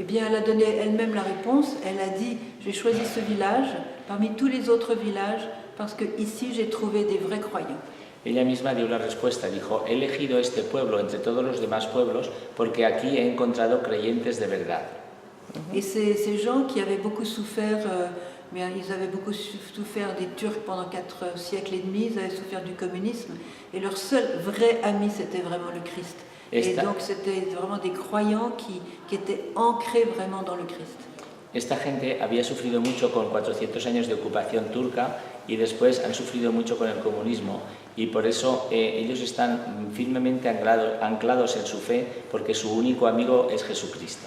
Eh bien, elle a donné elle-même la réponse. Elle a dit, j'ai choisi ce village parmi tous les autres villages parce que ici j'ai trouvé des vrais croyants. Ella misma dio la respuesta, dijo, he elegido este pueblo entre todos los demás pueblos porque aquí he encontrado creyentes de verdad. Et ces gens qui avaient beaucoup souffert, mais ils avaient beaucoup souffert des Turcs pendant 4 siècles et demi, ils avaient souffert du communisme, et leur seul vrai ami c'était vraiment le Christ. Et donc c'était vraiment des croyants qui étaient ancrés vraiment dans le Christ. Esta gente había sufrido mucho con 400 años de ocupación turca y después han sufrido mucho con el comunismo y por eso ellos están firmemente anclados en su fe porque su único amigo es Jesucristo.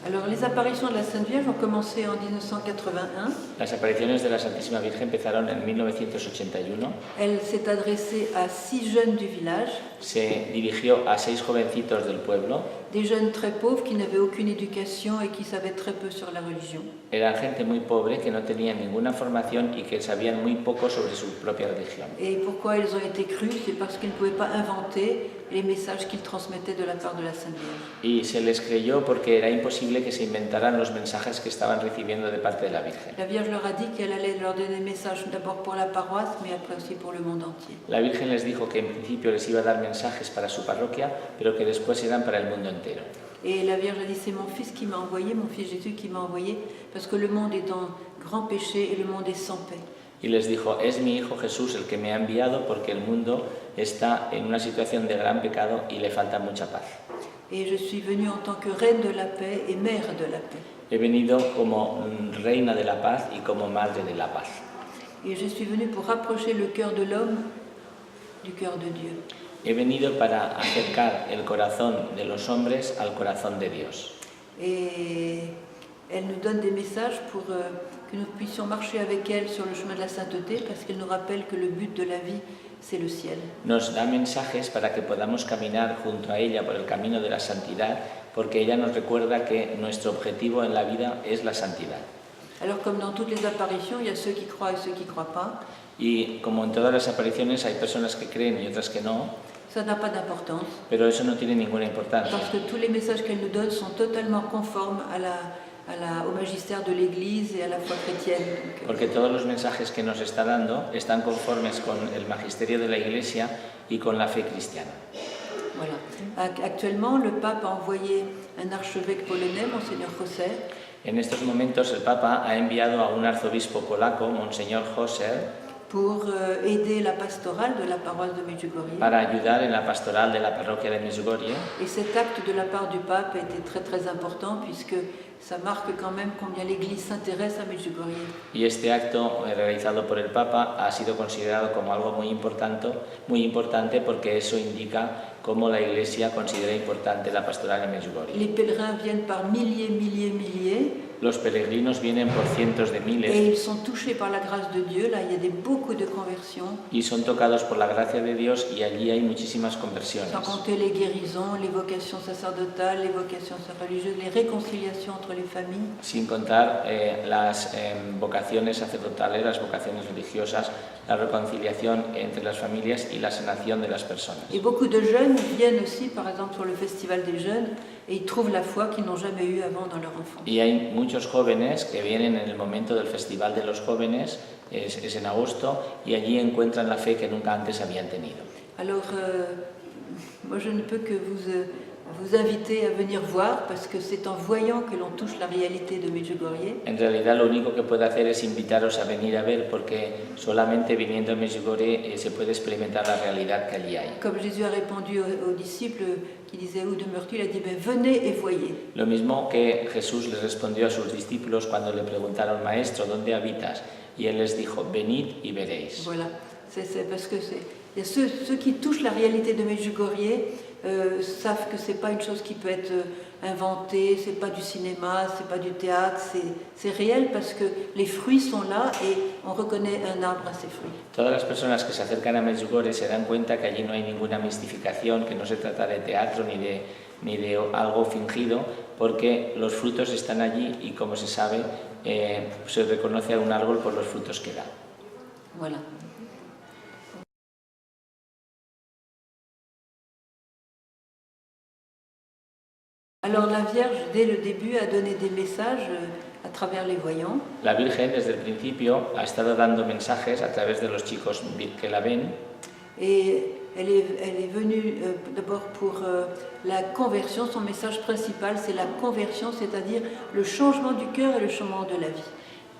Alors les apparitions de la Sainte Vierge ont commencé en 1981. Las apariciones de la Santísima Virgen empezaron en 1981. Elle s'est adressée à 6 jeunes du village. Se dirigió a 6 jovencitos del pueblo. Des jeunes très pauvres qui n'avaient aucune éducation et qui savaient très peu sur la religion. Eran gente muy pobre que no tenían ninguna formación y que sabían muy poco sobre su propia religión. Et pourquoi ils ont été crus? C'est parce qu'ils ne pouvaient pas inventer les messages qu'ils transmettaient de la part de la Sainte Vierge. Y se les creyó porque era imposible que se inventaran los mensajes que estaban recibiendo de parte de la Virgen. La Vierge leur a dit qu'elle allait leur donner des messages d'abord pour la paroisse, mais après aussi pour le monde entier. La Virgen les dijo que en principio les iba a dar mensajes para su parroquia, pero que después eran para el mundo entero. Et la Vierge a dit, c'est mon fils qui m'a envoyé, mon fils Jésus qui m'a envoyé, parce que le monde est en grand péché et le monde est sans paix. Y les dijo, es mi Hijo Jesús el que me ha enviado porque el mundo está en una situación de gran pecado y le falta mucha paz. Et je suis venue en tant que reine de la paix et mère de la paix. He venido como reina de la paz y como madre de la paz. Et je suis venue pour rapprocher le cœur de l'homme du cœur de Dieu. He venido para acercar el corazón de los hombres al corazón de Dios. Et elle nous donne des messages pour que nous puissions marcher avec elle sur le chemin de la sainteté, parce qu'elle nous rappelle que le but de la vie, c'est le ciel. Nos da mensajes para que podamos caminar junto a ella por el camino de la santidad, porque ella nos recuerda que nuestro objetivo en la vida es la santidad. Alors comme dans toutes les apparitions, il y a ceux qui croient et ceux qui ne croient pas. Y como en todas las apariciones hay personas que creen y otras que no, Ça n'a pas d'importance, pero eso no tiene ninguna importancia, parce que tous les messages qu'elle nous donne sont totalement conformes au magistère de l'Église et à la foi chrétienne. Donc, porque todos los mensajes que nos está dando están conformes con el magisterio de la Iglesia y con la fe cristiana. voilà. Actuellement, le pape a envoyé un archevêque polonais, Monseigneur José. En estos momentos el Papa ha enviado a un arzobispo polaco, Monseñor José, pour aider la pastorale de la paroisse de Medjugorje. para ayudar en la pastoral de la parroquia de Medjugorje. Et cet acte de la part du pape a été très très important, puisque ça marque quand même combien l'Église s'intéresse à Medjugorje. Y este acto realizado por el Papa ha sido considerado como algo muy importante porque eso indica cómo la Iglesia considera importante la pastoral en Medjugorje. Les pèlerins viennent par milliers. Los peregrinos vienen por cientos de Et miles ils sont touchés par la grâce de Dieu. Là, il y a beaucoup de conversions, y son tocados por la gracia de Dios y allí hay muchísimas conversiones. sans compter les guérisons, les vocations sacerdotales, les vocations religieuses, les réconciliations entre les familles. Sin contar las vocaciones sacerdotales, las vocaciones religiosas, la reconciliación entre las familias y la sanación de las personas. Et beaucoup de jeunes viennent aussi, par exemple, sur le Festival des Jeunes, et ils trouvent la foi qu'ils n'ont jamais eue avant dans leur enfance. Y hay muchos jóvenes que vienen en el momento del Festival de los Jóvenes, es en agosto, y allí encuentran la fe que nunca antes habían tenido. Alors, moi je ne peux que vous inviter à venir voir, parce que c'est en voyant que l'on touche la réalité de Medjugorje. En realidad lo único que puedo hacer es invitaros a venir a ver, porque solamente viniendo a Medjugorje se puede experimentar la realidad que allí hay. Comme Jésus a répondu aux disciples qui disaient où demeures-tu, il a dit venez et voyez. Lo mismo que Jesús les respondió a sus discípulos cuando le preguntaron, Maestro, ¿dónde habitas? Y él les dijo, venid y veréis. Voilà, c'est parce que il y a ceux qui touchent la réalité de Medjugorje savent que c'est pas une chose qui peut être inventée, c'est pas du cinéma, c'est pas du théâtre, c'est réel parce que les fruits sont là et on reconnaît un arbre à ses fruits. Todas las personas que se acercan a Medjugorje se dan cuenta que allí no hay ninguna mistificación, que no se trata de teatro ni de algo fingido, porque los frutos están allí y, como se sabe, se reconoce a un árbol por los frutos que da. Voilà. Alors la Vierge, dès le début, a donné des messages à travers les voyants. La Virgen desde el principio ha estado dando mensajes a través de los chicos que la ven. Et elle est venue d'abord pour la conversion. Son message principal, c'est la conversion, c'est-à-dire le changement du cœur et le changement de la vie.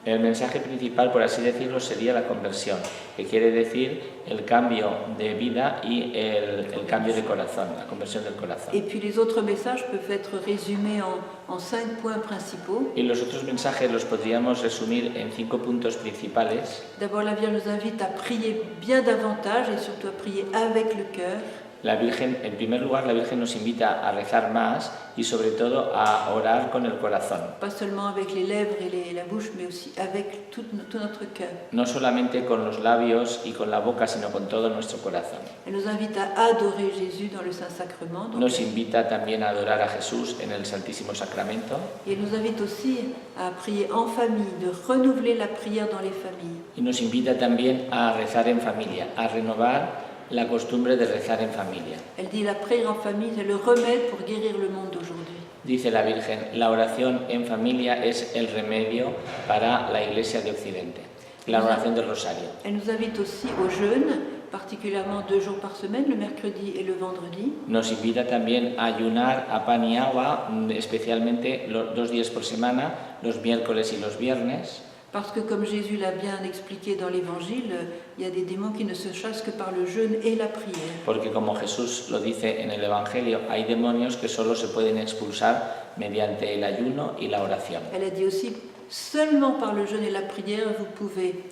El mensaje principal, por así decirlo, sería la conversión, que quiere decir el cambio de vida y el cambio de corazón, la conversión del corazón. Et puis les autres messages peuvent être résumés en 5 points principaux. Y los otros mensajes los podríamos resumir en 5 puntos principales. D'abord, la Vierge nous invite à prier bien davantage et surtout à prier avec le cœur. La Virgen, en primer lugar, la Virgen nos invita a rezar más y sobre todo a orar con el corazón. Pas seulement avec les lèvres et la bouche, mais aussi avec tout notre cœur. No solamente con los labios y con la boca, sino con todo nuestro corazón. Elle nous invite à adorer Jésus dans le Saint-Sacrement. Nos invita también a adorar a Jesús en el Santísimo Sacramento. Et elle nous invite aussi à prier en famille, de renouveler la prière dans les familles. Y nos invita también a rezar en familia, a renovar la costumbre de rezar en familia. Elle dit la prière en famille, c'est le remède pour guérir le monde d'aujourd'hui. Dice la Virgen, la oración en familia es el remedio para la Iglesia de Occidente, la oración del Rosario. Elle nous invite aussi au jeûne, particulièrement 2 jours par semaine, le mercredi et le vendredi. Nos invita también a ayunar a pan y agua, especialmente 2 días por semana, los miércoles y los viernes. Parce que comme Jésus l'a bien expliqué dans l'Évangile, il y a des démons qui ne se chassent que par le jeûne et la prière. Porque como Jesús lo dice en el Evangelio, hay demonios que solo se pueden expulsar mediante el ayuno y la oración. Elle a dit aussi, seulement par le jeûne et la prière, vous pouvez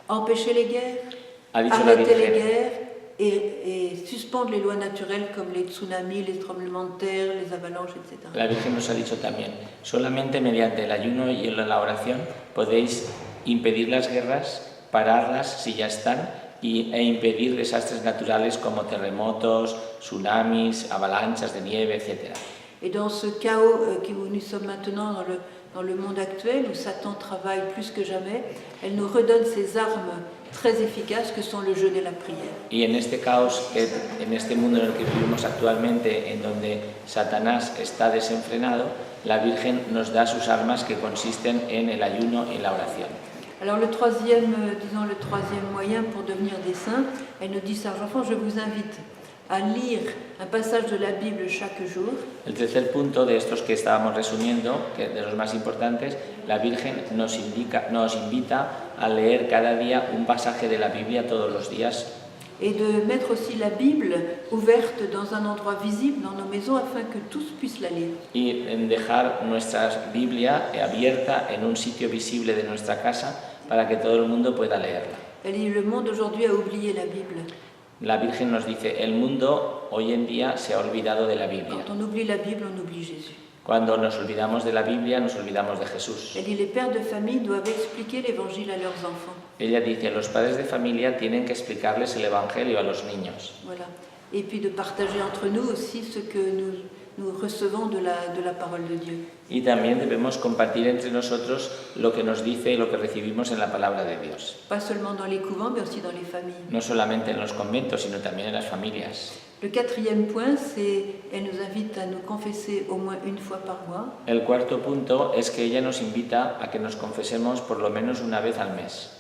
empêcher les guerres, arrêter les guerres et suspendre les lois naturelles comme les tsunamis, les tremblements de terre, les avalanches, etc. La Virgen nos ha dicho también, solamente mediante el ayuno y la oración podéis impedir las guerras, pararlas si ya están, e impedir desastres naturales como terremotos, tsunamis, avalanchas de nieve, etc. Et dans ce chaos où nous sommes maintenant dans le monde actuel, où Satan travaille plus que jamais, elle nous redonne ces armes très efficaces que sont le jeûne et la prière. Y en este caos, en este mundo en el que vivimos actualmente, en donde Satanás está desenfrenado, la Virgen nos da sus armas que consisten en el ayuno y la oración. Alors le troisième moyen pour devenir des saints, elle nous dit, Sage enfant, je vous invite à lire un passage de la Bible chaque jour. El tercer punto de estos que estábamos resumiendo, que de los más importantes, la Virgen nos invita a leer cada día un pasaje de la Biblia todos los días. Et de mettre aussi la Bible ouverte dans un endroit visible dans nos maisons afin que tous puissent la lire. Y en dejar nuestra Biblia abierta en un sitio visible de nuestra casa para que todo el mundo pueda leerla. Elle dit, le monde aujourd'hui a oublié la Bible. La Virgen nos dice, el mundo hoy en día se ha olvidado de la Biblia. Quand on oublie la Bible, on oublie Jésus. Cuando nos olvidamos de la Biblia, nos olvidamos de Jesús. Elle dit, les pères de famille doivent expliquer l'Évangile à leurs enfants. Ella dice, los padres de familia tienen que explicarles el Evangelio a los niños. Voilà. Et puis de partager entre nous aussi ce que nous recevons de la parole de Dieu. Y también debemos compartir entre nosotros lo que nos dice y lo que recibimos en la palabra de Dios. Pas seulement dans les couvents, mais aussi dans les familles. No solamente en los conventos, sino también en las familias. Le quatrième point, c'est elle nous invite à nous confesser au moins une fois par mois. El cuarto punto es que ella nos invita a que nos confesemos por lo menos una vez al mes.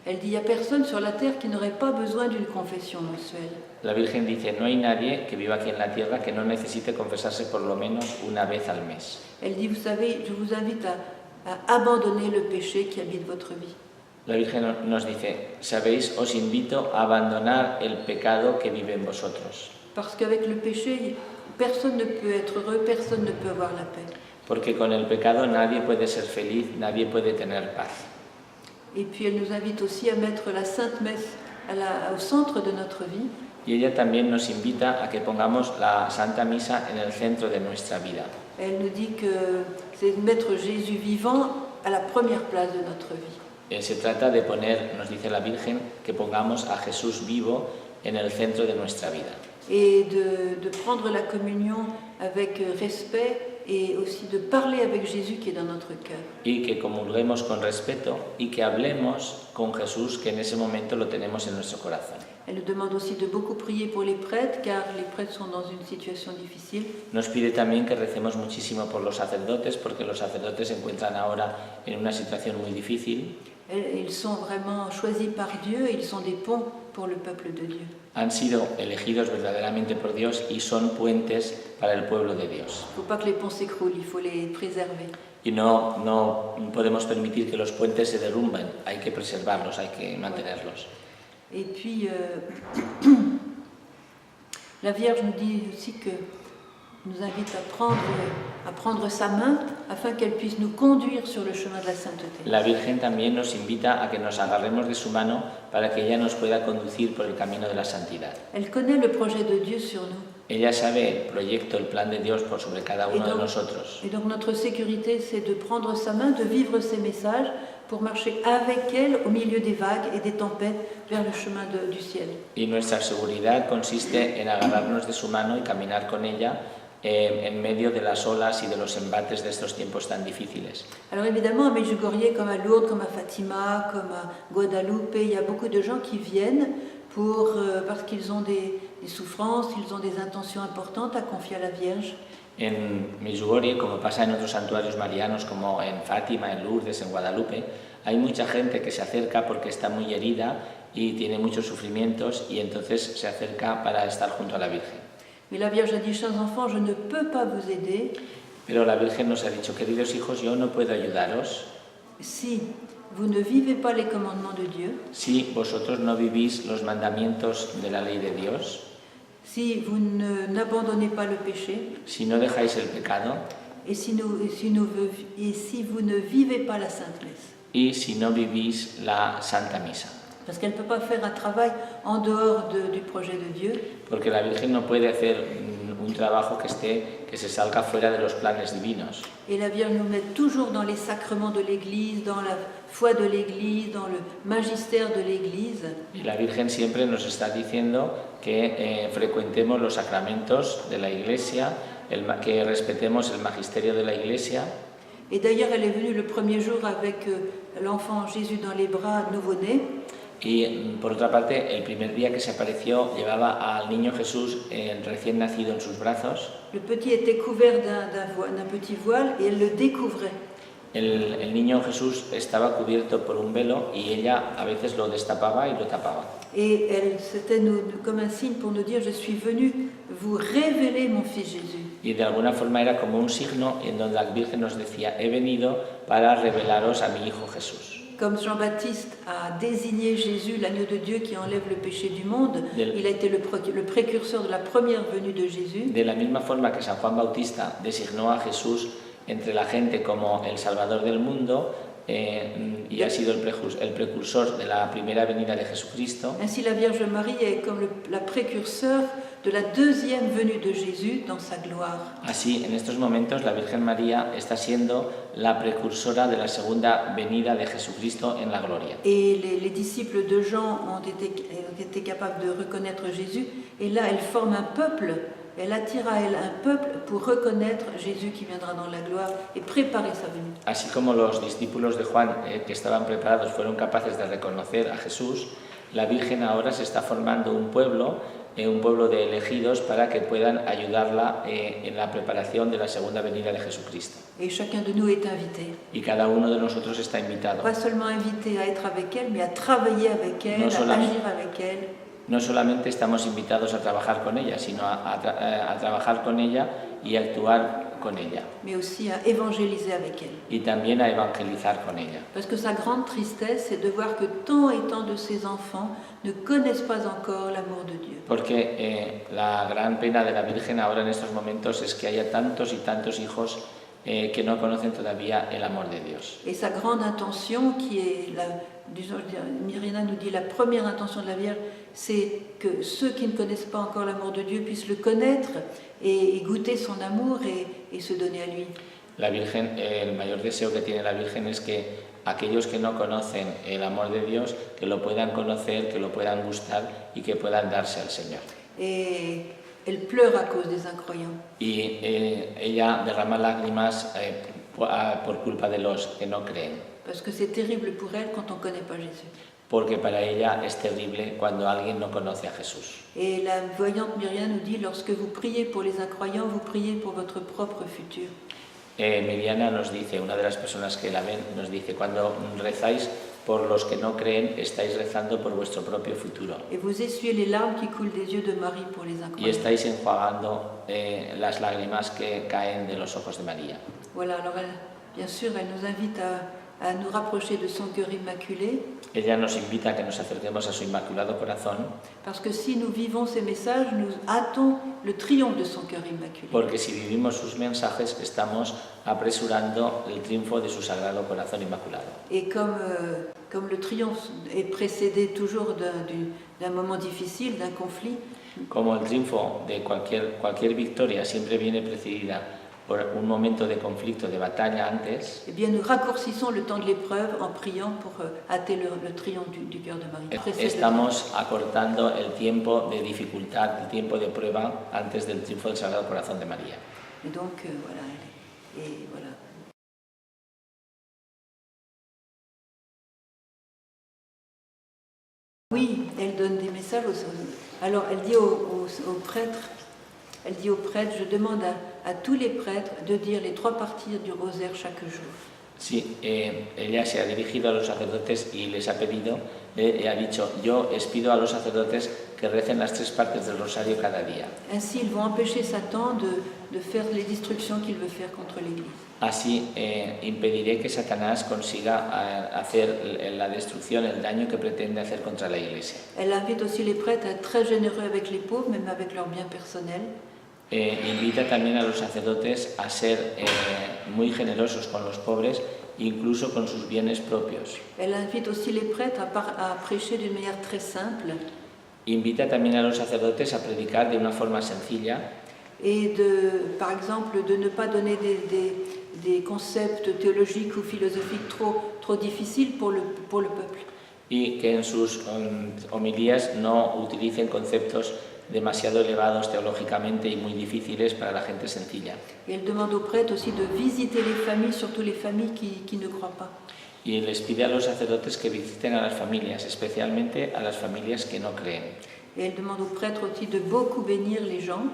Elle dit, il n'y a personne sur la terre qui n'aurait pas besoin d'une confession mensuelle. La Virgen dice, no hay nadie que viva aquí en la tierra que no necesite confesarse por lo menos una vez al mes. Elle dit, vous savez, je vous invite à abandonner le péché qui habite votre vie. La Virgen nos dice, sabéis, os invito a abandonar el pecado que vive en vosotros. Parce qu'avec le péché, personne ne peut être heureux, personne ne peut avoir la paix. Porque con el pecado nadie puede ser feliz, nadie puede tener paz. Et puis elle nous invite aussi à mettre la Sainte Messe au centre de notre vie. Y ella también nos invita a que pongamos la Santa Misa en el centro de nuestra vida. Elle nous dit que c'est mettre Jésus vivant à la première place de notre vie. Se trata de poner, nos dice la Virgen, que pongamos a Jesús vivo en el centro de nuestra vida. Et de prendre la communion avec respect et aussi de parler avec Jésus qui est dans notre cœur. Y que comulguemos con respeto y que hablemos con Jesús, que en ese momento lo tenemos en nuestro corazón. Elle nous demande aussi de beaucoup prier pour les prêtres, car les prêtres sont dans une situation difficile. Nos pide también que recemos muchísimo por los sacerdotes, porque los sacerdotes se encuentran ahora en una situación muy difícil. Ils sont vraiment choisis par Dieu et ils sont des ponts pour le peuple de Dieu. Han sido elegidos verdaderamente por Dios y son puentes para el pueblo de Dios. Il ne faut pas que les ponts s'écroulent, il faut les préserver. Y no podemos permitir que los puentes se derrumben, hay que preservarlos, hay que mantenerlos. Et puis, la Vierge nous dit aussi que nous invite à prendre sa main afin qu'elle puisse nous conduire sur le chemin de la sainteté. La Virgen también nos invita a que nos agarremos de su mano para que ella nos pueda conducir por el camino de la santidad. Elle connaît le projet de Dieu sur nous. Ella sabe el proyecto, el plan de Dios por sobre cada uno de nosotros. Et donc notre sécurité, c'est de prendre sa main, de vivre ses messages pour marcher avec elle au milieu des vagues et des tempêtes vers le chemin du ciel. Y nuestra seguridad consiste en agarrarnos de su mano y caminar con ella en medio de las olas y de los embates de estos tiempos tan difíciles. Alors évidemment, à Medjugorje, comme à Lourdes, comme à Fatima, comme à Guadalupe, il y a beaucoup de gens qui viennent parce qu'ils ont des souffrances, ils ont des intentions importantes à confier à la Vierge. En Medjugorje, como pasa en otros santuarios marianos como en Fátima, en Lourdes, en Guadalupe, hay mucha gente que se acerca porque está muy herida y tiene muchos sufrimientos y entonces se acerca para estar junto a la Virgen. Mais la Vierge a dit, chers enfants, je ne peux pas vous aider. Pero la Virgen nos ha dicho, queridos hijos, yo no puedo ayudaros si vous ne vivez pas les commandements de Dieu, si vosotros no vivís los mandamientos de la ley de Dios, si vous n'abandonnez pas le péché, si no dejáis el pecado et si vous ne vivez pas la Sainte Messe. y si no vivís la Santa Misa. Parce qu'elle ne peut pas faire un travail en dehors du projet de Dieu. Porque la Virgen no puede hacer un trabajo que se salga fuera de los planes divinos. Et la Vierge nous met toujours dans les sacrements de l'Église, dans la foi de l'Église, dans le magistère de l'Église. Y la Virgen siempre nos está diciendo que frecuentemos los sacramentos de la Iglesia, que respetemos el magisterio de la Iglesia. Et d'ailleurs, elle est venue le premier jour avec l'enfant Jésus dans les bras, nouveau-né. Y por otra parte, el primer día que se apareció llevaba al niño Jesús recién nacido en sus brazos. Le petit était couvert d'un petit voile et elle le découvrait. El niño Jesús estaba cubierto por un velo y ella a veces lo destapaba y lo tapaba. Et c'était comme un signe pour nous dire, je suis venue vous révéler mon fils Jésus. Y de alguna forma era como un signo en donde la Virgen nos decía, he venido para revelaros a mi hijo Jesús. Comme Jean-Baptiste a désigné Jésus, l'agneau de Dieu qui enlève le péché du monde, il a été le précurseur de la première venue de Jésus. De la misma forma que San Juan Bautista designó a Jesús entre la gente como el Salvador del mundo y ha sido el precursor de la primera venida de Jesucristo. Ainsi la Vierge Marie est comme la précurseur de la deuxième venue de Jésus dans sa gloire. Así, en estos momentos, la Virgen María está siendo la precursora de la segunda venida de Jesucristo en la gloria. Et les disciples de Jean ont été capables de reconnaître Jésus, et là, elle forme un peuple, elle attire à elle un peuple pour reconnaître Jésus qui viendra dans la gloire et préparer sa venue. Así como los discípulos de Juan, que estaban preparados, fueron capaces de reconocer a Jesús, la Virgen ahora se está formando un pueblo de elegidos para que puedan ayudarla en la preparación de la segunda venida de Jesucristo. Et chacun de nous est invité. Y cada uno de nosotros está invitado. Pas seulement invité à être avec elle, mais à travailler avec elle, à agir avec elle. No solamente estamos invitados a trabajar con ella, sino a trabajar con ella y a actuar con ella. Mais aussi à évangéliser avec elle. Y también a evangelizar con ella. Parce que sa grande tristesse, c'est de voir que tant et tant de ses enfants ne connaissent pas encore l'amour de Dieu. Porque la gran pena de la Virgen ahora en estos momentos es que haya tantos y tantos hijos que no conocen todavía el amor de Dios. Et sa grande intention, qui est, Myriana nous dit, la première intention de la Vierge, c'est que ceux qui ne connaissent pas encore l'amour de Dieu puissent le connaître et goûter son amour et se donner à lui. La Virgen, el mayor deseo que tiene la Virgen es que aquellos que no conocen el amor de Dios, que lo puedan conocer, que lo puedan gustar y que puedan darse al Señor. Et elle pleure à cause des incroyants. Y ella derrama lágrimas por culpa de los que no creen. Parce que c'est terrible pour elle quand on ne connaît pas Jésus. porque para ella es terrible cuando alguien no conoce a Jesús. Et la voyante Myriam nous dit, lorsque vous priez pour les incroyants, vous priez pour votre propre futur. Miriana nos dice, una de las personas que la ven, nos dice, cuando rezáis por los que no creen, estáis rezando por vuestro propio futuro. Et vous essuyez les larmes qui coulent des yeux de Marie pour les Y incroyants. estáis enjuagando las lágrimas que caen de los ojos de María. Voilà, alors bien sûr, elle nous invite à nous rapprocher de son cœur immaculé, Ella nos invita a que nos acerquemos a su inmaculado corazón, parce que si nous vivons ces messages, nous hâtons le triomphe de son cœur immaculé. porque si vivimos sus mensajes, estamos apresurando el triunfo de su sagrado corazón inmaculado. Et comme le triomphe est précédé toujours d'un moment difficile, d'un conflit, Como el triunfo de cualquier victoria siempre viene precedida por un momento de conflicto, de batalla antes, eh bien nous raccourcissons le temps de l'épreuve en priant pour hâter le triomphe du cœur de Marie. Précède le estamos acortando el tiempo de dificultad, el tiempo de prueba antes del triunfo del Sagrado Corazón de María. Et donc, voilà. Et voilà. Oui, elle donne des messages alors elle dit aux prêtres, je demande à tous les prêtres de dire les 3 parties du rosaire chaque jour. Sí, ella se ha dirigido a los sacerdotes y les ha pedido, ha dicho, yo les pido a los sacerdotes que recen las 3 partes del rosario cada día. Ainsi, ils vont empêcher Satan de faire les destructions qu'il veut faire contre l'Église. Así impediré que Satanás consiga hacer la destrucción, el daño que pretende hacer contra la Iglesia. Elle invite aussi les prêtres à être très généreux avec les pauvres, même avec leurs biens personnels. Invita también a los sacerdotes a ser muy generosos con los pobres, incluso con sus bienes propios. Elle invite aussi les prêtres à prêcher d'une manière très simple. Invita también a los sacerdotes a predicar de una forma sencilla. Et par exemple, de ne pas donner des concepts théologiques ou philosophiques trop difficiles pour le peuple. Y que en sus homilías no utilicen conceptos demasiado elevados teológicamente y muy difíciles para la gente sencilla. Et elle demande aux prêtres aussi de visiter les familles, surtout les familles qui ne croient pas. Y les pide a los sacerdotes que visiten a las familias, especialmente a las familias que no creen. Et elle demande aux prêtres aussi de beaucoup bénir les gens.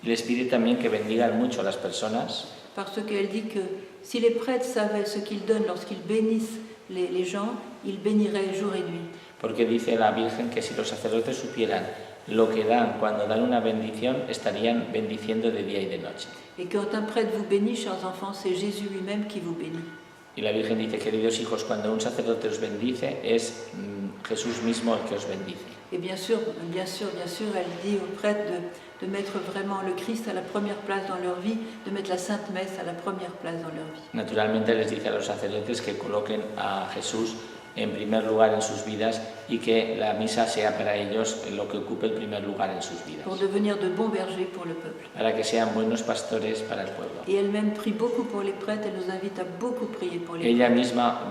Y les pide también que bendigan mucho a las personas, Parce qu'elle dit que si les prêtres savaient ce qu'ils donnent lorsqu'ils bénissent les gens, ils béniraient jour et nuit. porque dice la Virgen que si los sacerdotes supieran lo que dan cuando dan una bendición, estarían bendiciendo de día y de noche. Et quand un prêtre vous bénit, chers enfants, c'est Jésus lui-même qui vous bénit. Y la Virgen dice, queridos hijos, cuando un sacerdote os bendice, es Jesús mismo el que os bendice. Et bien sûr, elle dit aux prêtres de mettre vraiment le Christ à la première place dans leur vie, de mettre la Sainte Messe à la première place dans leur vie. Naturalmente les dice a los sacerdotes que coloquen a Jesús en primer lugar en sus vidas y que la misa sea para ellos lo que ocupe el primer lugar en sus vidas. Pour devenir de bons bergers pour le peuple. Para que sean buenos pastores para el pueblo. Et elle-même prie beaucoup pour les prêtres, elle nous invite à beaucoup prier pour les Ella prêtres. misma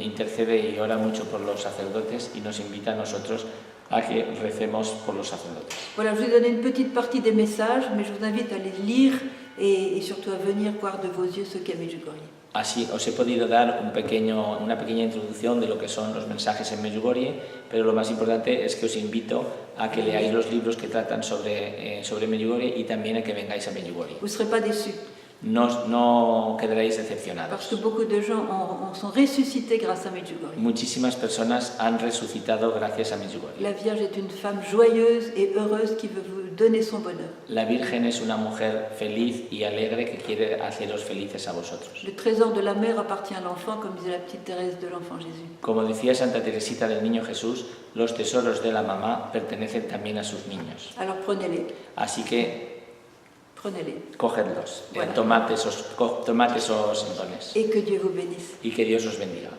intercede y ora mucho por los sacerdotes y nos invita a nosotros a que recemos por los sacerdotes. Voilà, je vous ai donné une petite partie des messages, mais je vous invite à les lire et surtout à venir voir de vos yeux ce qu'est Medjugorje. Así os he podido dar una pequeña introducción de lo que son los mensajes en Medjugorje, pero lo más importante es que os invito a que leáis los libros que tratan sobre Medjugorje y también a que vengáis a Medjugorje. Vous ne serez pas déçus, No quedaréis parce decepcionados. que beaucoup de gens sont ressuscités grâce à Medjugorje. Muchísimas personas han resucitado gracias a Medjugorje. La Vierge est une femme joyeuse et heureuse qui veut vous donner son bonheur. La Virgen es una mujer feliz y alegre que quiere haceros felices a vosotros. Le trésor de la mère appartient à l'enfant, comme disait la petite Thérèse de l'Enfant Jésus. Como decía Santa Teresita del Niño Jesús, los tesoros de la mamá pertenecen también a sus niños. Alors prenez-les, Así que prenez-les. cogedlos, Bueno. tomad esos dones Et que Dieu vous bénisse. y que Dios os bendiga.